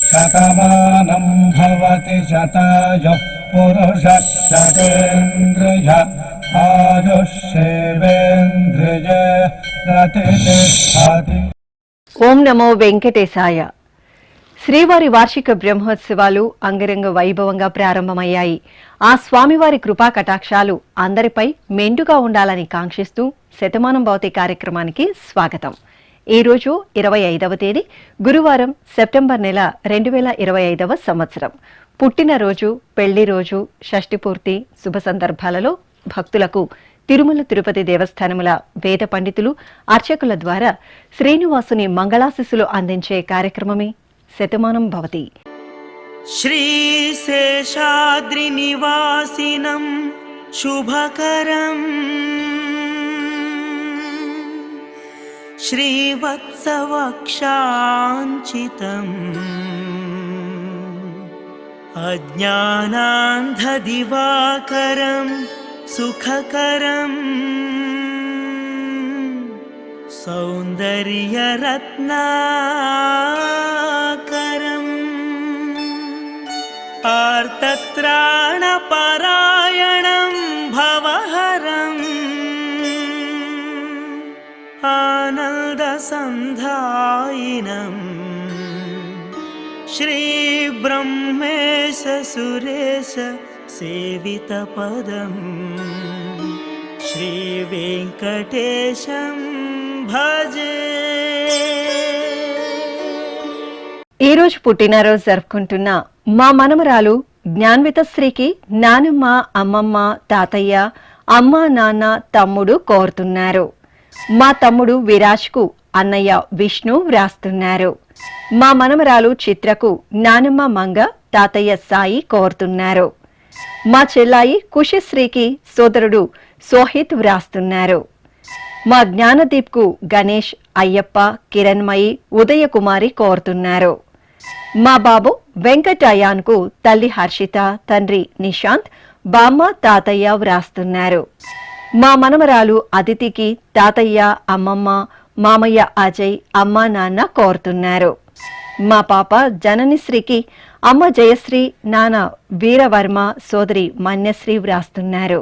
శతమానం భవతి శతాయుః పురుషः శతేంద్రియ ఆయుష్యేవేంద్రియ ప్రతిష్ఠతి. ఓం నమో వెంకటేశాయ. శ్రీవారి వార్షిక బ్రహ్మోత్సవాలు అంగరంగ వైభవంగా ప్రారంభమయ్యాయి. ఆ స్వామివారి కృపా కటాక్షాలు అందరిపై మెండుగా ఉండాలని కాంక్షిస్తూ శతమానం భవతి కార్యక్రమానికి స్వాగతం. ఈ రోజు 25వ తేదీ గురువారం, సెప్టెంబర్ నెల 2025వ సంవత్సరం. పుట్టినరోజు, పెళ్లి రోజు, షష్ఠి పూర్తి శుభ సందర్భాలలో భక్తులకు తిరుమల తిరుపతి దేవస్థానముల వేద పండితులు, అర్చకుల ద్వారా శ్రీనివాసుని మంగళాశిస్సులు అందించే కార్యక్రమమే శతమానం భవతి. శ్రీశేషాద్రి నివాసినం శుభకరం శ్రీవత్సవక్షాంచితం అజ్ఞానాంధదివాకరం సుఖకరం సౌందర్యరత్నాకరం ఆర్తత్రాణపరాయణం భవహరం ఆనందసంధాయినం శ్రీబ్రహ్మేశ సురేశ సేవితపదం శ్రీవేంకటేశం భజే. ఈ రోజు పుట్టినరోజు జరుపుకుంటున్న మా మనమరాలు జ్ఞాన్వితశ్రీకి నానమ్మ, అమ్మమ్మ, తాతయ్య, అమ్మ, నాన్న, తమ్ముడు కోరుతున్నారు. మా తమ్ముడు విరాజ్కు అన్నయ్య విష్ణు వ్రాస్తున్నారు. మా మనమరాలు చిత్రకు నానమ్మ మంగ, తాతయ్య సాయి కోరుతున్నారు. మా చెల్లాయి కుషశ్రీకి సోదరుడు సోహిత్ వ్రాస్తున్నారు. మా జ్ఞానదీప్కు గణేష్, అయ్యప్ప, కిరణ్మయి, ఉదయకుమారి కోరుతున్నారు. మా బాబు వెంకటయాన్కు తల్లి హర్షిత, తండ్రి నిశాంత్, బామ్మ, తాతయ్య వ్రాస్తున్నారు. మా మనమరాలు అదితికి తాతయ్య, అమ్మమ్మ, మామయ్య అజయ్, అమ్మ, నాన్న కోరుతున్నారు. మా పాప జననిశ్రీకి అమ్మ జయశ్రీ, నాన్న వీరవర్మ, సోదరి మన్యశ్రీ వ్రాస్తున్నారు.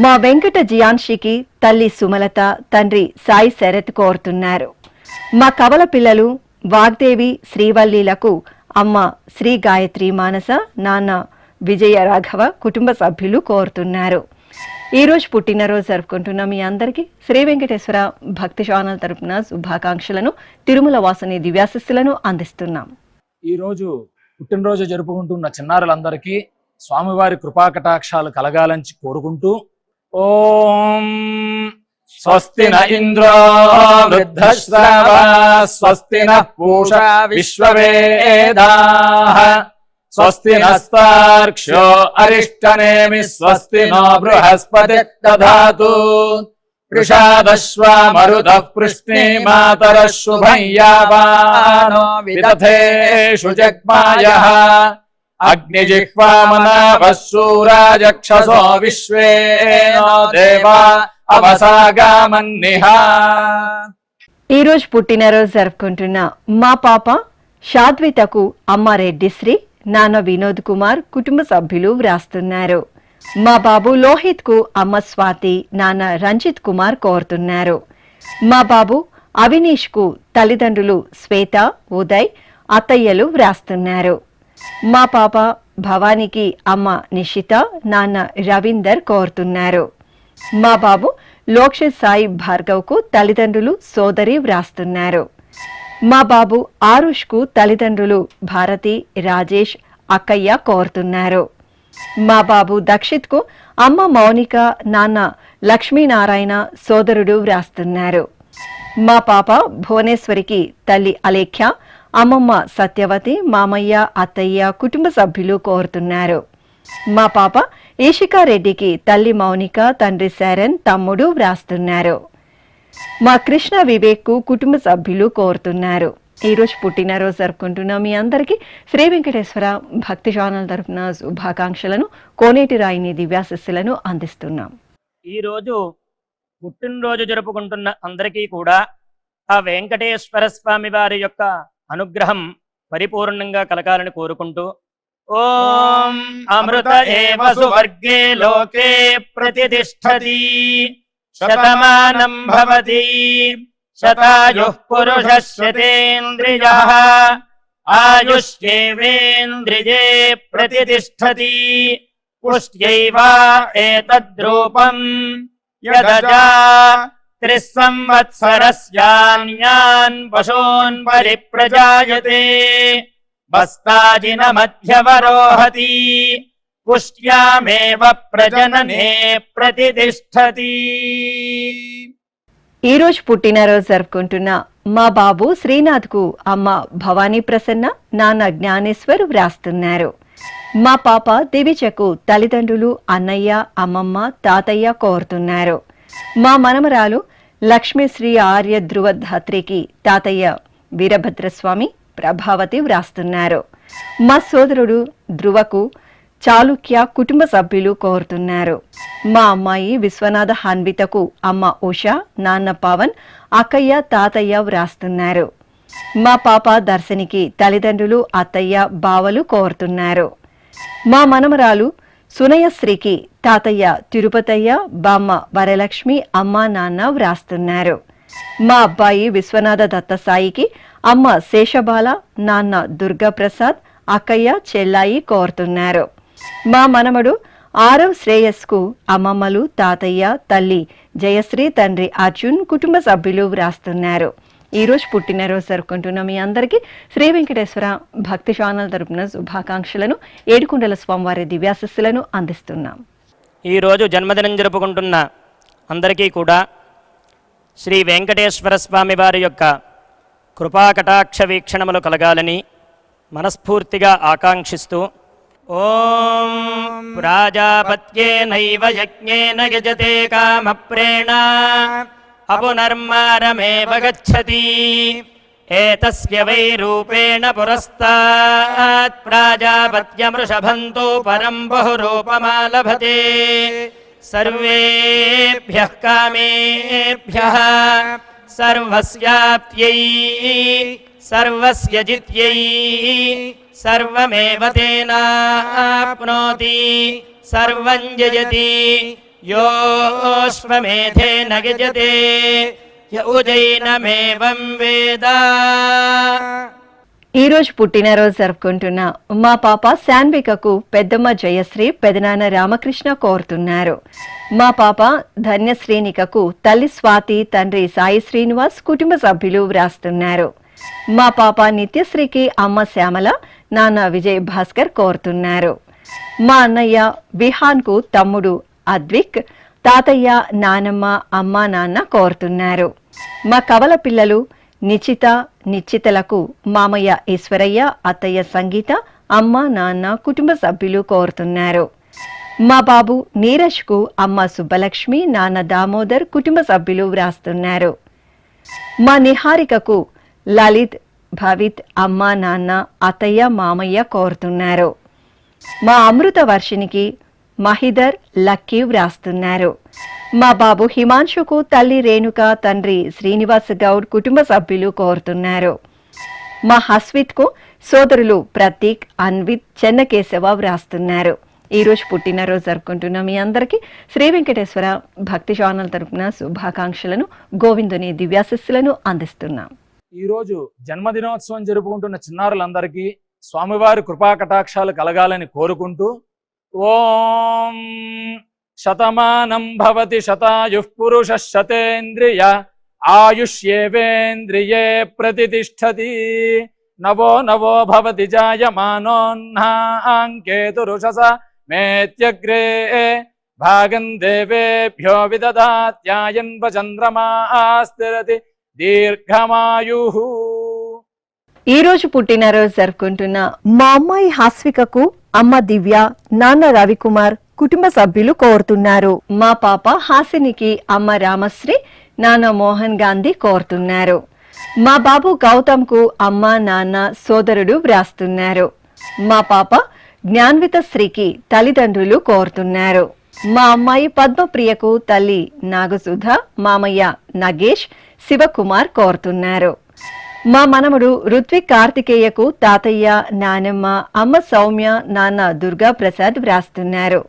మా వెంకట జియాన్షికి తల్లి సుమలత, తండ్రి సాయి శరత్ కోరుతున్నారు. మా కవల పిల్లలు వాగ్దేవి, శ్రీవల్లిలకు అమ్మ శ్రీ గాయత్రి మానస, నాన్న విజయ రాఘవ, కుటుంబ సభ్యులు కోరుతున్నారు. ఈ రోజు పుట్టినరోజు జరుపుకుంటున్న మీ అందరికీ శ్రీ వెంకటేశ్వర భక్తి ఛానల్ తరపున శుభాకాంక్షలను, తిరుమల వాసుని దివ్యాశిస్సులను అందిస్తున్నాం. ఈ రోజు పుట్టినరోజు జరుపుకుంటున్న చిన్నారులందరికీ స్వామివారి కృపాకటాక్షాలు కలగాలని కోరుకుంటూ, ఓం స్వస్తి న ఇంద్రో వృద్ధశ్రవా స్వస్తి న పూషా విశ్వవేదాః స్వస్తి నస్తార్క్ష్యో అరిష్టనేమి స్వస్తి నో బృహస్పతి దధాతు వృషాదశ్వా మరుతః పృష్ణే మాతరః శుభం యావానో విదథేషు జగ్మాయః అగ్నిజిహ్వామనాభः శూరాజక్షసో విశ్వే నో దేవా అవసాగామన్నిహ. ఈ రోజు పుట్టినరోజు జరుపుకుంటున్న మా పాప షాద్వితకు అమ్మ రెడ్డిశ్రీ, నాన్న వినోద్ కుమార్, కుటుంబ సభ్యులు వ్రాస్తున్నారు. మా బాబు లోహిత్ కు అమ్మ స్వాతి, నాన్న రంజిత్ కుమార్ కోరుతున్నారు. మా బాబు అవినీష్ కు తల్లిదండ్రులు శ్వేత, ఉదయ్, అత్తయ్యలు వ్రాస్తున్నారు. మా పాప భవానికి అమ్మ నిషిత, నాన్న రవీందర్ కోరుతున్నారు. మా బాబు లోక్షిత్ సాయి భార్గవ్ కు తల్లిదండ్రులు సోదరి వ్రాస్తున్నారు. మా బాబు ఆరుష్ కు తల్లిదండ్రులు భారతి, రాజేష్, అక్కయ్య కోరుతున్నారు. మా బాబు దక్షిత్ కు అమ్మ మౌనిక, నాన్న లక్ష్మీనారాయణ, సోదరుడు వ్రాస్తున్నారు. మా పాప భువనేశ్వరికి తల్లి అలేఖ్య, అమ్మమ్మ సత్యవతి, మామయ్య, అత్తయ్య, కుటుంబ సభ్యులు కోరుతున్నారు. మా పాప ఈషికారెడ్డికి తల్లి మౌనిక, తండ్రి శరణ్, తమ్ముడు వ్రాస్తున్నారు. మా కృష్ణ వివేక్ కు కుటుంబ సభ్యులు కోరుతున్నారు. ఈ రోజు పుట్టినరోజు జరుపుకుంటున్న మీ అందరికీ శ్రీ వెంకటేశ్వర భక్తి ఛానల్ తరపున శుభాకాంక్షలను, కోనేటి రాయిని దివ్యాశిస్సులను అందిస్తున్నాం. ఈ రోజు పుట్టినరోజు జరుపుకుంటున్న అందరికీ కూడా ఆ వెంకటేశ్వర స్వామి వారి యొక్క అనుగ్రహం పరిపూర్ణంగా కలగాలని కోరుకుంటూ ఓం అమృత ఏవ సువర్గే లోకే ప్రతిష్టతి శతమానం భవతి శతాయుః పురుషः శతేంద్రియః ఆయుష్యేవేంద్రియే ప్రతిష్టతి పుష్ట్యైవ ఏతద్రూపం యదజా త్రిస్సంవత్సరస్యాన్యాన్ పశూన్ పరిప్రజాయతే బస్తాజిన మధ్యవరోహతి పుష్ట్యామేవ ప్రజననే ప్రతిష్టతి. ఈ రోజు పుట్టినరోజు జరుపుకుంటున్న మా బాబు శ్రీనాథ్కు అమ్మ భవానీ ప్రసన్న, నాన్న జ్ఞానేశ్వర్ వ్రాస్తున్నారు. మా పాప దివిజకు తల్లిదండ్రులు అన్నయ్య, అమ్మమ్మ, తాతయ్య కోరుతున్నారు. మా మనమరాలు లక్ష్మీశ్రీ ఆర్య ధ్రువధాత్రికి తాతయ్య వీరభద్రస్వామి, ప్రభావతి వ్రాస్తున్నారు. మా సోదరుడు ధ్రువకు చాళుక్య కుటుంబ సభ్యులు కోరుతున్నారు. మా అమ్మాయి విశ్వనాథ హన్వితకు అమ్మ ఉషా, నాన్న పవన్, అక్కయ్య, తాతయ్య వ్రాస్తున్నారు. మా పాప దర్శనికి తల్లిదండ్రులు అత్తయ్య, బావలు కోరుతున్నారు. మా మనమరాలు సునయశ్రీకి తాతయ్య తిరుపతయ్య, బామ్మ వరలక్ష్మి, అమ్మ, నాన్న వ్రాస్తున్నారు. మా అబ్బాయి విశ్వనాథ దత్తసాయికి అమ్మ శేషబాల, నాన్న దుర్గాప్రసాద్, అక్కయ్య, చెల్లాయి కోరుతున్నారు. మా మనమడు ఆరవ్ శ్రేయస్కు అమ్మమ్మలు, తాతయ్య, తల్లి జయశ్రీ, తండ్రి అర్జున్, కుటుంబ సభ్యులు వ్రాస్తున్నారు. ఈ రోజు పుట్టినరోజు జరుపుకుంటున్న మీ అందరికీ శ్రీ వెంకటేశ్వర భక్తి ఛానల్ తరపున శుభాకాంక్షలను, ఏడుకొండల స్వామివారి దివ్యాశస్సులను అందిస్తున్నాం. ఈరోజు జన్మదినం జరుపుకుంటున్న అందరికీ కూడా శ్రీ వెంకటేశ్వర స్వామి వారి యొక్క కృపాకటాక్ష వీక్షణములు కలగాలని మనస్ఫూర్తిగా ఆకాంక్షిస్తూ ఓం ప్రాజాపత్యేనైవ యజ్ఞేన యజతే కామప్రేణ అపునర్మారమేవ గచ్చతి ఏతస్య వై రూపేణ పురస్తాత్ ప్రాజాపత్యమృషభంతో పరం బహురూపమాలభతే సర్వేభ్యః కామేభ్యః సర్వస్యాప్త్యై సర్వస్య జిత్యై సర్వమేవ తేనాప్నోతి సర్వం జయతి యోశ్వమేధేన గజతే యౌజైనమేవం వేద. ఈ రోజు పుట్టినరోజు జరుపుకుంటున్న మా పాప శాన్వికకు పెద్దమ్మ జయశ్రీ, పెదనాన్న రామకృష్ణ కోరుతున్నారు. మా పాప ధన్యశ్రీనికకు తల్లి స్వాతి, తండ్రి సాయి శ్రీనివాస్, కుటుంబ సభ్యులు వ్రాస్తున్నారు. మా పాప నిత్యశ్రీకి అమ్మ శ్యామల, నాన్న విజయ్ భాస్కర్ కోరుతున్నారు. మా అన్నయ్య విహాన్కు తమ్ముడు అద్విక్, తాతయ్య, నానమ్మ, అమ్మ, నాన్న కోరుతున్నారు. మా కవల పిల్లలు నిచిత, నిశ్చితలకు మామయ్య ఈశ్వరయ్య, అత్తయ్య సంగీత, అమ్మ, నాన్న, కుటుంబ సభ్యులు కోరుతున్నారు. మా బాబు నీరజ్కు అమ్మ సుబ్బలక్ష్మి, నాన్న దామోదర్, కుటుంబ సభ్యులు వ్రాస్తున్నారు. మా నిహారికకు లలిత్, భవిత్, అమ్మ, నాన్న, అత్తయ్య, మామయ్య కోరుతున్నారు. మా అమృత వర్షినికి మహిదర్, లక్కీ వ్రాస్తున్నారు. మా బాబు హిమాంశుకు తల్లి రేణుక, తండ్రి శ్రీనివాస్ గౌడ్, కుటుంబ సభ్యులు కోరుతున్నారు. మా హస్విత్కు సోదరులు ప్రతీక్, అన్విత్, చెన్నకేశవ వ్రాస్తున్నారు. ఈ రోజు పుట్టినరోజు జరుపుకుంటున్న మీ అందరికీ శ్రీ వెంకటేశ్వర భక్తి ఛానల్ తరపున శుభాకాంక్షలను, గోవిందుని దివ్యాశస్సులను అందిస్తున్నాం. ఈ రోజు జన్మదినోత్సవం జరుపుకుంటున్న చిన్నారులందరికీ స్వామివారి కృపాకటాక్షాలు కలగాలని కోరుకుంటూ ఓం శతమానం భవతి శతాయుః పురుషః శతేంద్రియ ఆయుష్యేవేంద్రియే ప్రతిష్టతి నవో నవో భవతి జాయమానోన్హాంకేతురుషస మేత్యగ్రే భాగం దేవేభ్యో విదదాత్యాయన్వ చంద్రమాస్థిరతి దీర్ఘమాయుః. ఈ రోజు పుట్టినరోజు జరుపుకుంటున్న మా అమ్మాయి హాస్వికకు అమ్మ దివ్య, నాన్న రవికుమార్, కుటుంబ సభ్యులు కోరుతున్నారు. మా పాప హాసినికి అమ్మ రామశ్రీ, నాన్న మోహన్ గాంధీ కోరుతున్నారు. మా బాబు గౌతమ్కు అమ్మ, నాన్న, సోదరుడు వ్రాస్తున్నారు. మా పాప జ్ఞాన్విత శ్రీకి తల్లిదండ్రులు కోరుతున్నారు. మా అమ్మాయి పద్మప్రియకు తల్లి నాగసుధ, మామయ్య నగేష్, శివకుమార్ కోరుతున్నారు. మా మనముడు ఋత్విక్ కార్తికేయకు తాతయ్య, నానమ్మ, అమ్మ సౌమ్య, నాన్న దుర్గా ప్రసాద్ వ్రాస్తున్నారు.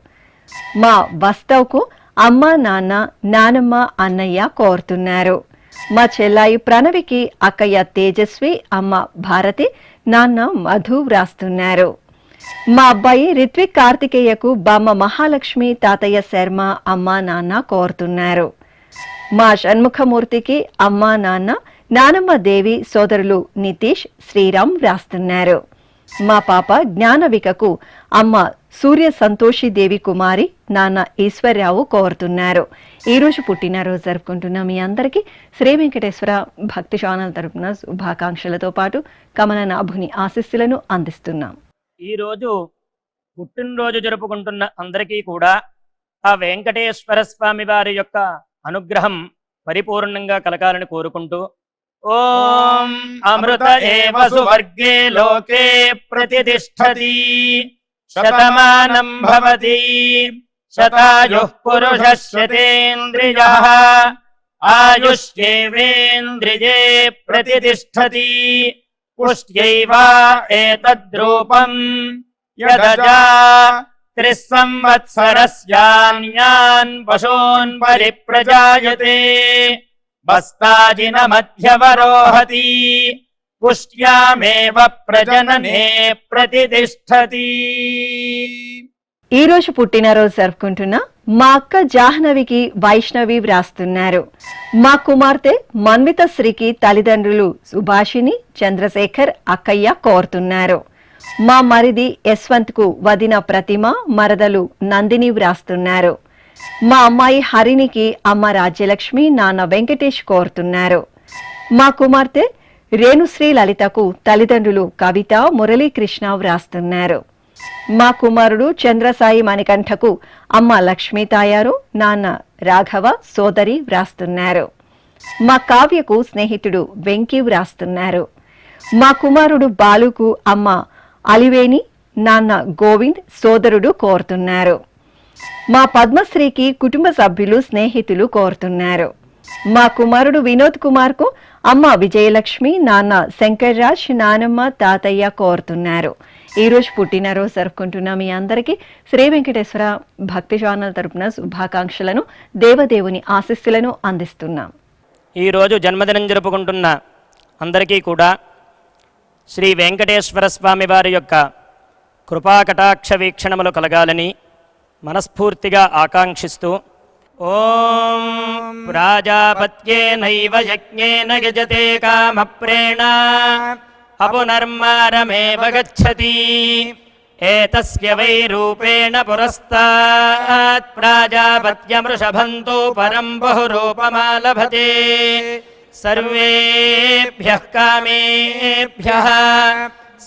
మా వస్తవ్కు అమ్మ, నాన్న, నానమ్మ, అన్నయ్య కోరుతున్నారు. మా చెల్లాయి ప్రణవికి అక్కయ్య తేజస్వి, అమ్మ భారతి, నాన్న మధు వ్రాస్తున్నారు. మా అబ్బాయి రిత్విక్ కార్తికేయకు బామ్మ మహాలక్ష్మి, తాతయ్య శర్మ, అమ్మ, నాన్న కోరుతున్నారు. మా షణ్ముఖమూర్తికి అమ్మ, నాన్న, నానమ్మ దేవి, సోదరులు నితీష్, శ్రీరామ్ వ్రాస్తున్నారు. మా పాప జ్ఞానవికకు అమ్మ సూర్య సంతోషి దేవి కుమారి, నాన్న ఈశ్వర్రావు కోరుతున్నారు. ఈరోజు పుట్టినరోజు జరుపుకుంటున్న మీ అందరికీ శ్రీ వెంకటేశ్వర భక్తి ఛానల్ తరపున శుభాకాంక్షలతో పాటు కమలనాభుని ఆశీస్సులను అందిస్తున్నాం. ఈరోజు పుట్టినరోజు జరుపుకుంటున్న అందరికీ కూడా ఆ వెంకటేశ్వర స్వామి వారి యొక్క అనుగ్రహం పరిపూర్ణంగా కలగాలని కోరుకుంటూ ఓం అమృత ఏవ సువర్గే లోకే ప్రతిష్ఠతి శతమానం భవతి శతాయుః పురుషः శతేంద్రియః ఆయుష్యేవేంద్రియే ప్రతిష్ఠతి పుష్ట్యైవ ఏతద్రూపం యదజా త్రిస్సంవత్సరస్యాన్యాన్ పశూన్ పరిప్రజాయతే బస్తాజిన మధ్యవరోహతి పుష్ట్యామేవ ప్రజననే ప్రతిష్ఠతి. ఈ రోజు పుట్టినరోజు జరుపుకుంటున్న మా అక్క జాహ్నవికి వైష్ణవి వ్రాస్తున్నారు. మా కుమార్తె మన్విత శ్రీకి తల్లిదండ్రులు సుభాషిని, చంద్రశేఖర్, అక్కయ్య కోరుతున్నారు. మా మరిది యశ్వంత్ కు వదిన ప్రతిమ, మరదలు నందిని వ్రాస్తున్నారు. మా అమ్మాయి హరినికి అమ్మ రాజ్యలక్ష్మి, నాన్న వెంకటేష్ కోరుతున్నారు. మా కుమార్తె రేణుశ్రీ లలితకు తల్లిదండ్రులు కవిత, మురళీకృష్ణ వ్రాస్తున్నారు. మా కుమారుడు చంద్రసాయి మణికంఠకు అమ్మ లక్ష్మీ తాయారు, నాన్న రాఘవ, సోదరి వ్రాస్తున్నారు. మా కావ్యకు స్నేహితుడు వెంకీ వ్రాస్తున్నారు. మా కుమారుడు బాలుకు అమ్మ అలివేణి, నాన్న గోవింద్, సోదరుడు కోరుతున్నారు. మా పద్మశ్రీకి కుటుంబ సభ్యులు, స్నేహితులు కోరుతున్నారు. మా కుమారుడు వినోద్ కుమార్ కు అమ్మ విజయలక్ష్మి, నాన్న శంకర్రాజ్, నానమ్మ, తాతయ్య కోరుతున్నారు. ఈ రోజు పుట్టినరోజు జరుపుకుంటున్న మీ అందరికీ శ్రీ వెంకటేశ్వర భక్తి ఛానల్ తరపున శుభాకాంక్షలను, దేవదేవుని ఆశీస్సులను అందిస్తున్నాం. ఈరోజు జన్మదినం జరుపుకుంటున్న అందరికీ కూడా శ్రీ వెంకటేశ్వర స్వామి వారి యొక్క కృపాకటాక్ష వీక్షణములు కలగాలని మనస్ఫూర్తిగా ఆకాంక్షిస్తూ ఓం ప్రాజాపత్యేనైవ యజ్ఞేన యజతే కామప్రేణ అపునర్మారమేవ గచ్చతి ఏతస్య వై రూపేణ పురస్తాత్ ప్రాజాపత్యమృషభంతో పరం బహురూపమాలభతే సర్వేభ్యః కామేభ్యః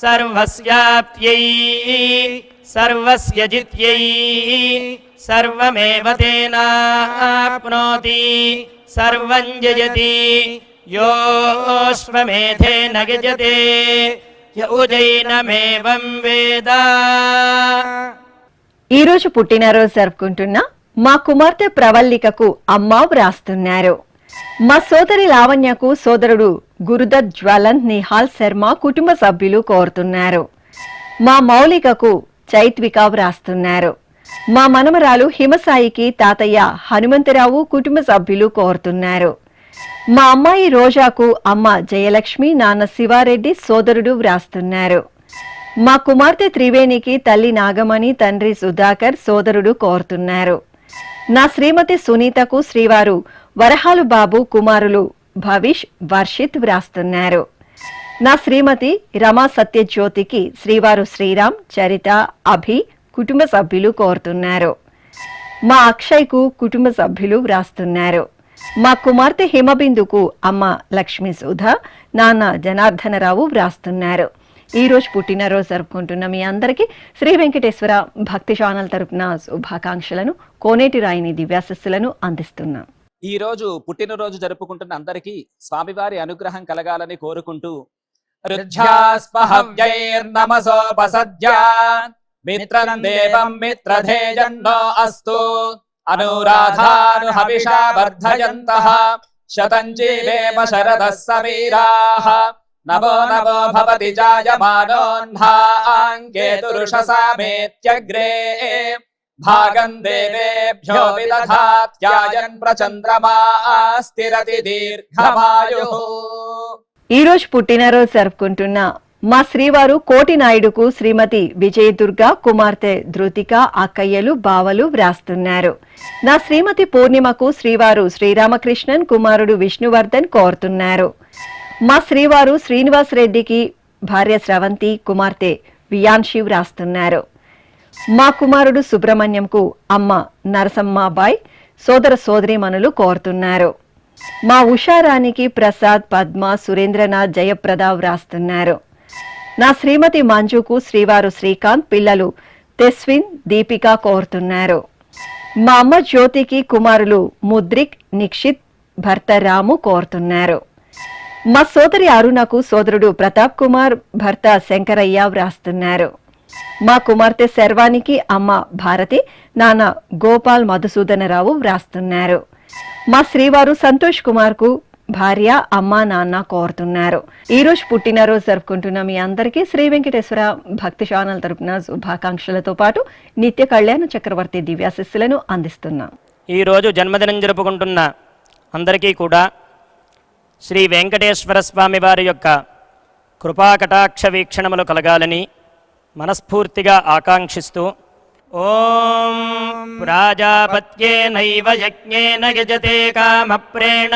సర్వస్యాప్త్యై సర్వస్య జిత్యై సర్వమేవ తేనాప్నోతి సర్వం జయతి యోష్వమేధేన గజతే యౌజైనమేవం వేద. ఈ రోజు పుట్టినరోజు జరుపుకుంటున్న మా కుమార్తె ప్రవల్లికకు అమ్మ వ్రాస్తున్నారు. మా సోదరి లావణ్యకు సోదరుడు గురుదత్ జ్వలన్, నిహాల్ శర్మ కుటుంబ సభ్యులు కోరుతున్నారు. మా మౌలికకు చైత్విక వ్రాస్తున్నారు. మా మనమరాలు హిమసాయికి తాతయ్య హనుమంతరావు కుటుంబ సభ్యులు కోరుతున్నారు. మా అమ్మాయి రోజాకు అమ్మ జయలక్ష్మి, నాన్న శివారెడ్డి, సోదరుడు వ్రాస్తున్నారు. మా కుమార్తె త్రివేణికి తల్లి నాగమణి, తండ్రి సుధాకర్, సోదరుడు కోరుతున్నారు. నా శ్రీమతి సునీతకు శ్రీవారు వరహాలు బాబు, కుమారులు భవిష్, వర్షిత్ వ్రాస్తున్నారు. నా శ్రీమతి రమా సత్యజ్యోతికి శ్రీవారు శ్రీరామ్, చరిత, అభి కుటుంబ సభ్యులు కోరుతున్నారు. మా అక్షయ్కు కుటుంబ సభ్యులు వ్రాస్తున్నారు. మా కుమార్తె హిమబిందుకు అమ్మ లక్ష్మీ సుధ, నాన్న జనార్దనరావు వ్రాస్తున్నారు. ఈ రోజు పుట్టినరోజు జరుపుకుంటున్న మీ అందరికీ శ్రీ వెంకటేశ్వర భక్తి ఛానల్ తరపున శుభాకాంక్షలను, కోనేటి రాయిని దివ్యాశస్సులను అందిస్తున్నాం. ఈ రోజు పుట్టినరోజు జరుపుకుంటున్న అందరికీ స్వామివారి అనుగ్రహం కలగాలని కోరుకుంటూ రుధ్యాస్పహవ్యైర్నమసోపసద్యా మిత్రం దేవం మిత్రధేజన్నో అస్తు అనురాధానుహవిషా వర్ధయంతః శతం జీవేమ శరదః సమీరాః నవో నవో భవతి జాయమానోన్హాంకేతురుషసామేత్యగ్రే భాగం దేవేభ్యో విదధాత్యాయన్ ప్రచంద్రమా స్థిరతి దీర్ఘమాయుః. ఈ రోజు పుట్టినరోజు జరుపుకుంటున్న మా శ్రీవారు కోటి నాయుడుకు శ్రీమతి విజయదుర్గ కుమార్తె ధృతిక అక్కయ్యలు బావలు వ్రాస్తున్నారు. నా శ్రీమతి పూర్ణిమకు శ్రీవారు శ్రీరామకృష్ణన్ కుమారుడు విష్ణువర్ధన్ కోరుతున్నారు. మా శ్రీవారు శ్రీనివాస్ రెడ్డికి భార్య స్రవంతి కుమార్తె వియాన్షి వ్రాస్తున్నారు. మా కుమారుడు సుబ్రహ్మణ్యంకు అమ్మ నరసమ్మాబాయ్ సోదర సోదరీమణులు కోరుతున్నారు. మా ఉషారానికి ప్రసాద్ పద్మ సురేంద్రనాథ్ జయప్రద వ్రాస్తున్నారు. నా శ్రీమతి మంజుకు శ్రీవారు శ్రీకాంత్ పిల్లలు తెస్విన్ దీపిక కోరుతున్నారు. మా అమ్మ జ్యోతికి కుమారులు ముద్రిక్ నిక్షిత్ భర్త రాము కోరుతున్నారు. మా సోదరి అరుణకు సోదరుడు ప్రతాప్ కుమార్ భర్త శంకరయ్య వ్రాస్తున్నారు. మా కుమార్తె శర్వానికి అమ్మ భారతి నాన్న గోపాల్ మధుసూదనరావు వ్రాస్తున్నారు. మా శ్రీవారు సంతోష్ కుమార్ కు భార్య అమ్మ నాన్న కోరుతున్నారు. ఈ రోజు పుట్టినరోజు జరుపుకుంటున్న మీ అందరికీ శ్రీ వెంకటేశ్వర భక్తి ఛానల్ తరపున శుభాకాంక్షలతో పాటు నిత్య కళ్యాణ చక్రవర్తి దివ్యాశిస్సులను అందిస్తున్నాం. ఈరోజు జన్మదినం జరుపుకుంటున్న అందరికీ కూడా శ్రీ వెంకటేశ్వర స్వామి వారి యొక్క కృపాకటాక్ష వీక్షణములు కలగాలని మనస్ఫూర్తిగా ఆకాంక్షిస్తూ ఓం ప్రాజాపత్యేనైవ యజ్ఞేన యజతే కామప్రేణ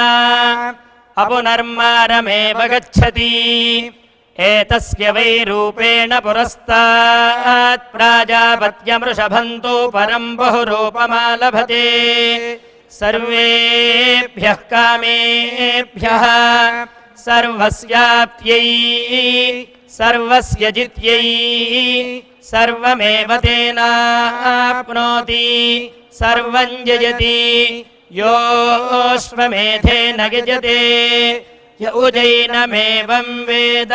అపునర్మారమేవ గచ్చతి ఏతస్య వై రూపేణ పురస్తాత్ ప్రాజాపత్యమృషభంతో పరం బహురూపమాలభతే సర్వేభ్యః కామేభ్యః సర్వస్యాప్త్యై సర్వస్య జిత్యై సర్వమేవ తేనాప్నోతి సర్వం జయతి యోష్వమేధేన గజతే య ఉజైనమేవం వేద.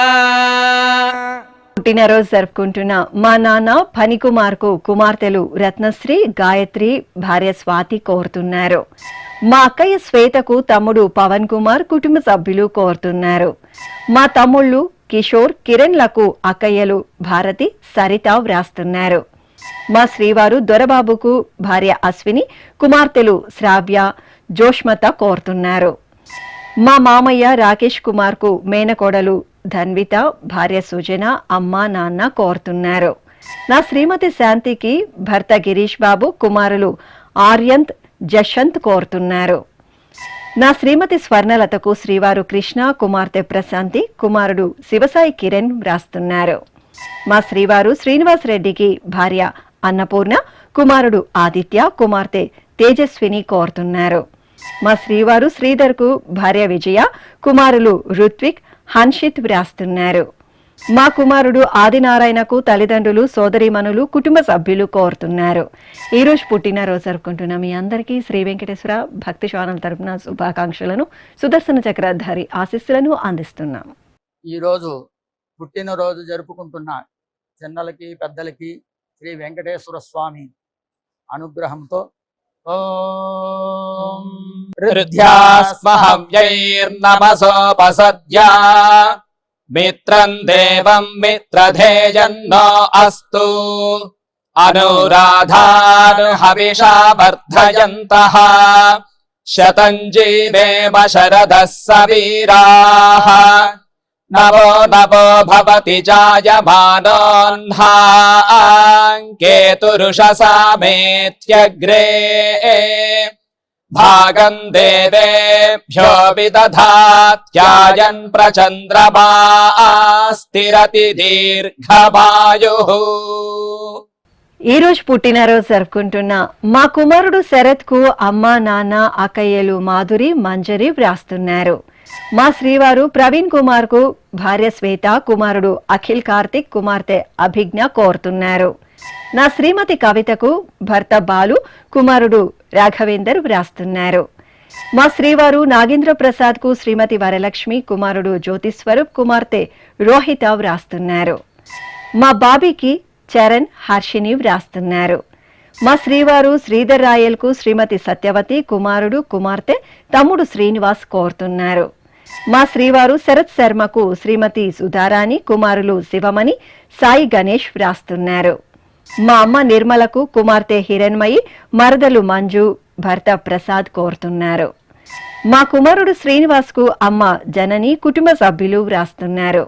పుట్టినరోజు జరుపుకుంటున్న మా నాన్న ఫణికుమార్ కు కుమార్తెలు రత్నశ్రీ గాయత్రి భార్య స్వాతి కోరుతున్నారు. మా అక్కయ్య శ్వేతకు తమ్ముడు పవన్ కుమార్ కుటుంబ సభ్యులు కోరుతున్నారు. మా తమ్ముళ్ళు కిషోర్ కిరణ్లకు అక్కయ్యలు భారతి సరిత వ్రాస్తున్నారు. మా శ్రీవారు దొరబాబుకు భార్య అశ్విని కుమార్తెలు శ్రావ్య జోష్మత కోరుతున్నారు. మా మామయ్య రాకేష్ కుమార్ కు మేనకోడలు ధన్విత భార్య సుజన అమ్మ నాన్న కోరుతున్నారు. నా శ్రీమతి శాంతికి భర్త గిరీష్ బాబు కుమారులు ఆర్యంత్ జషంత్ కోరుతున్నారు. నా శ్రీమతి స్వర్ణలతకు శ్రీవారు కృష్ణ కుమార్తె ప్రశాంతి కుమారుడు శివసాయి కిరణ్ వ్రాస్తున్నారు. మా శ్రీవారు శ్రీనివాస్ రెడ్డికి భార్య అన్నపూర్ణ కుమారుడు ఆదిత్య కుమార్తె తేజస్విని కోరుతున్నారు. మా శ్రీవారు శ్రీధర్ కు భార్య విజయ కుమారులు రుత్విక్ హన్షిత్ వ్రాస్తున్నారు. మా కుమారుడు ఆదినారాయణకు తల్లిదండ్రులు సోదరీమణులు కుటుంబ సభ్యులు కోరుతున్నారు. ఈ రోజు పుట్టినరోజు జరుపుకుంటున్న మీ అందరికీ శ్రీ వెంకటేశ్వర భక్తి ఛానల్ తరపున శుభాకాంక్షలను సుదర్శన చక్రధారి ఆశీస్సులను అందిస్తున్నాం. ఈరోజు పుట్టినరోజు జరుపుకుంటున్న చిన్నలకి పెద్దలకి శ్రీ వెంకటేశ్వర స్వామి అనుగ్రహంతో ఓం హృద్యాస్మహవ్యైర్నమసోపసద్యా మిత్రం దేవం మిత్రధేజన్నో అస్తు అనురాధానుహవిషా వర్ధయంతః శతం జీవేమ శరదః సమీరాః నవో నవో భవతి జాయమానోన్హాంకేతురుషసామేత్యగ్రే భాగం దేవేభ్యో విదధాత్యాయన్ ప్రచంద్రమా స్థిరతి దీర్ఘమాయుః. ఈ రోజు పుట్టినరోజు జరుపుకుంటున్న మా కుమారుడు శరత్ కు అమ్మ నాన్న అక్కయ్యలు మాధురి మంజరి వ్రాస్తున్నారు. మా శ్రీవారు ప్రవీణ్ కుమార్ కు భార్య శ్వేత కుమారుడు అఖిల్ కార్తిక్ కుమార్తె అభిజ్ఞ కోరుతున్నారు. నా శ్రీమతి కవితకు భర్త బాలు కుమారుడు రాఘవేందర్ వ్రాస్తున్నారు. మా శ్రీవారు నాగేంద్ర ప్రసాద్ కు శ్రీమతి వరలక్ష్మి కుమారుడు జ్యోతిస్వరూప్ కుమార్తె రోహిత వ్రాస్తున్నారు. మా బాబీకి చరణ్, హర్షిని వ్రాస్తున్నారు. మా శ్రీవారు శ్రీధర్ రాయల్కు శ్రీమతి సత్యవతి, కుమారుడు కుమార్తె తమ్ముడు శ్రీనివాస్ కోరుతున్నారు. మా శ్రీవారు శరత్ శర్మకు శ్రీమతి సుధారాణి, కుమారులు శివమణి, సాయి గణేష్ వ్రాస్తున్నారు. మా అమ్మ నిర్మలకు కుమార్తె హిరణ్మయి, మరదలు మంజు, భర్త ప్రసాద్ కోరుతున్నారు. మా కుమారుడు శ్రీనివాస్కు అమ్మ జనని, కుటుంబ సభ్యులు వ్రాస్తున్నారు.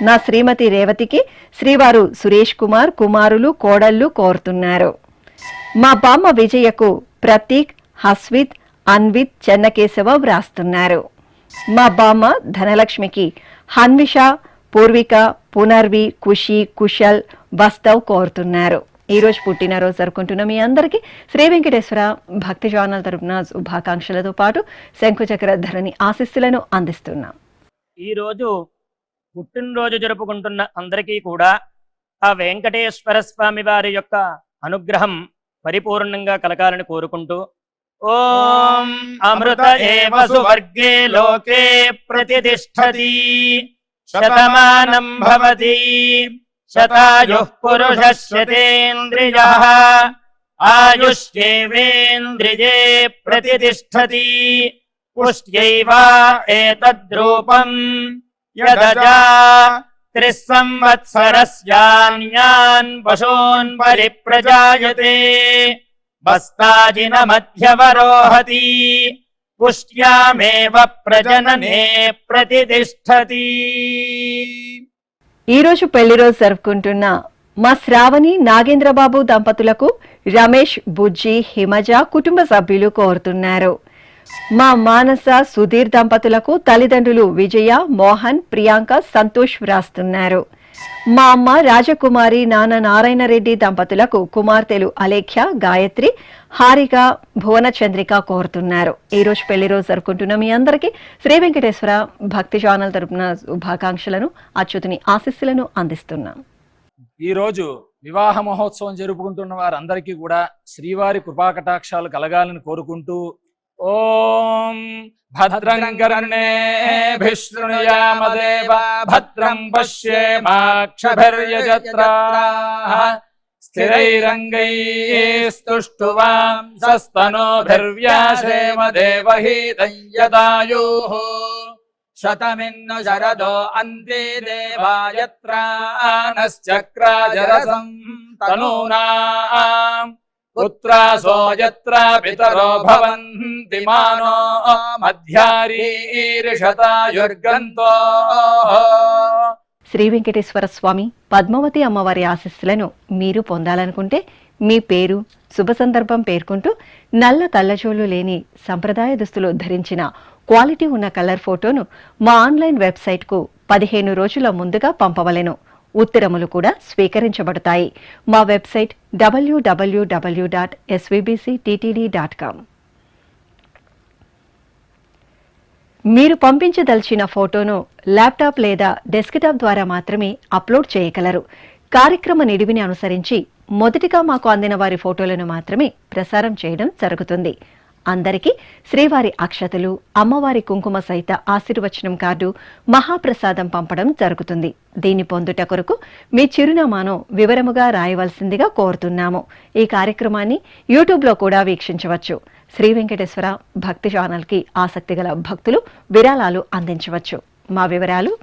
నా శ్రీమతి రేవతికి శ్రీవారు సురేష్ కుమార్, కుమారులు కోడళ్లు కోరుతున్నారు. మా బామ్మ విజయకు ప్రతీక్, హస్విత్, అన్విత్, చెన్నకేశవ వ్రాస్తున్నారు. మా బామ్మ ధనలక్ష్మికి హన్విష, పూర్విక, పునర్వి, ఖుషి, కుశల్, వస్తవ్ కోరుతున్నారు. ఈ రోజు పుట్టినరోజు జరుపుకుంటున్న మీ అందరికీ శ్రీ వెంకటేశ్వర భక్తి ఛానల్ తరపున శుభాకాంక్షలతో పాటు శంకుచక్ర ధరణి ఆశీస్సులను అందిస్తున్నాం. ఈ రోజు పుట్టినరోజు జరుపుకుంటున్న అందరికీ కూడా ఆ వెంకటేశ్వర స్వామి వారి యొక్క అనుగ్రహం పరిపూర్ణంగా కలగాలని కోరుకుంటూ ఓం అమృత ఏవ సువర్గే లోకే ప్రతిష్టతి శతమానం భవతి శతాయుః పురుషः శతేంద్రియః ఆయుష్యేవేంద్రియే ప్రతిష్టతి పుష్ట్యైవ ఏతద్రూపం యదజా త్రిస్సంవత్సరస్యాన్యాన్ పశూన్ పరిప్రజాయతే బస్తాజిన మధ్యవరోహతి పుష్ట్యామేవ ప్రజననే ప్రతిష్టతి. ఈ రోజు పెళ్లి రోజు జరుపుకుంటున్న మా శ్రావణి, నాగేంద్రబాబు దంపతులకు రమేష్, బుజ్జి, హిమజ కుటుంబ సభ్యులు కోరుతున్నారు. మా మానస, సుధీర్ దంపతులకు తల్లిదండ్రులు విజయ, మోహన్, ప్రియాంక, సంతోష్ వ్రాస్తున్నారు. మా అమ్మ రాజకుమారి, నాన్న నారాయణ రెడ్డి దంపతులకు కుమార్తెలు అలేఖ్య, గాయత్రి, హారిక, భువన చంద్రిక కోరుతున్నారు. ఈ రోజు పెళ్లి రోజు జరుపుకుంటున్న మీ అందరికీ శ్రీ వెంకటేశ్వర భక్తి ఛానల్ తరపున శుభాకాంక్షలను, అచ్యుతుని ఆశీస్సులను అందిస్తున్నాం. ఈ రోజు వివాహ మహోత్సవం జరుపుకుంటున్న వారందరికీ కూడా శ్రీవారి కృపాకటాక్షాలు కలగాలని కోరుకుంటూ ఓం భద్రం కర్ణేభిః శృణుయామదేవ భద్రం పశ్యేమాక్షభిర్యజత్రాః స్థిరైరంగైస్తుష్టువాంసస్తనోభిర్వ్యాసేమ దేవహీతం యదాయుః శతమిన్ను శరదో అంతే దేవాయత్రానశ్చక్రాజరసం తనూనాం పుత్రాసో యత్ర పితరో భవంతి మానో మధ్యారీరిషతాయుర్గంతో. శ్రీ వెంకటేశ్వర స్వామి, పద్మావతి అమ్మవారి ఆశీస్సులను మీరు పొందాలనుకుంటే మీ పేరు, శుభ సందర్భం పేర్కొంటూ నల్ల కళ్ళజోళ్లు లేని సంప్రదాయ దుస్తులు ధరించిన క్వాలిటీ ఉన్న కలర్ ఫోటోను మా ఆన్లైన్ వెబ్సైట్కు 15 రోజుల ముందుగా పంపవలెను. ఉత్తరములు కూడా స్వీకరించబడతాయి. మా వెబ్సైట్ www.svbcttd.com. మీరు పంపించదలిచిన ఫోటోను ల్యాప్టాప్ లేదా డెస్క్టాప్ ద్వారా మాత్రమే అప్లోడ్ చేయగలరు. కార్యక్రమ నిడివిని అనుసరించి మొదటిగా మాకు అందిన వారి ఫోటోలను మాత్రమే ప్రసారం చేయడం జరుగుతుంది. అందరికీ శ్రీవారి అక్షతలు, అమ్మవారి కుంకుమ సహిత ఆశీర్వచనం కార్డు, మహాప్రసాదం పంపడం జరుగుతుంది. దీన్ని పొందుట కొరకు మీ చిరునామాను వివరముగా రాయవలసిందిగా కోరుతున్నాము. ఈ కార్యక్రమాన్ని యూట్యూబ్లో కూడా వీక్షించవచ్చు. శ్రీ వెంకటేశ్వర భక్తి ఛానల్కి ఆసక్తిగల భక్తులు విరాళాలు అందించవచ్చు. మా వివరాలు: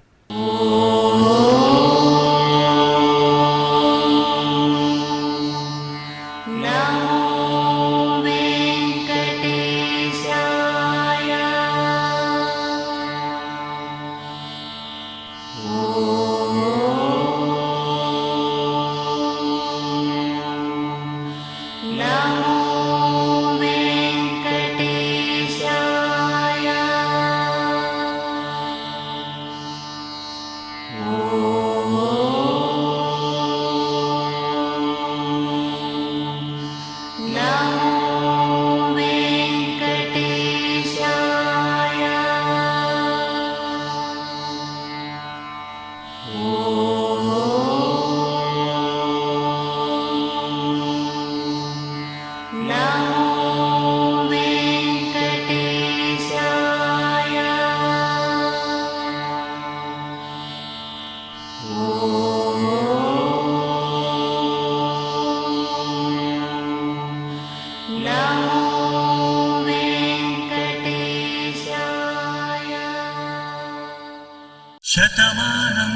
Oh శతమానం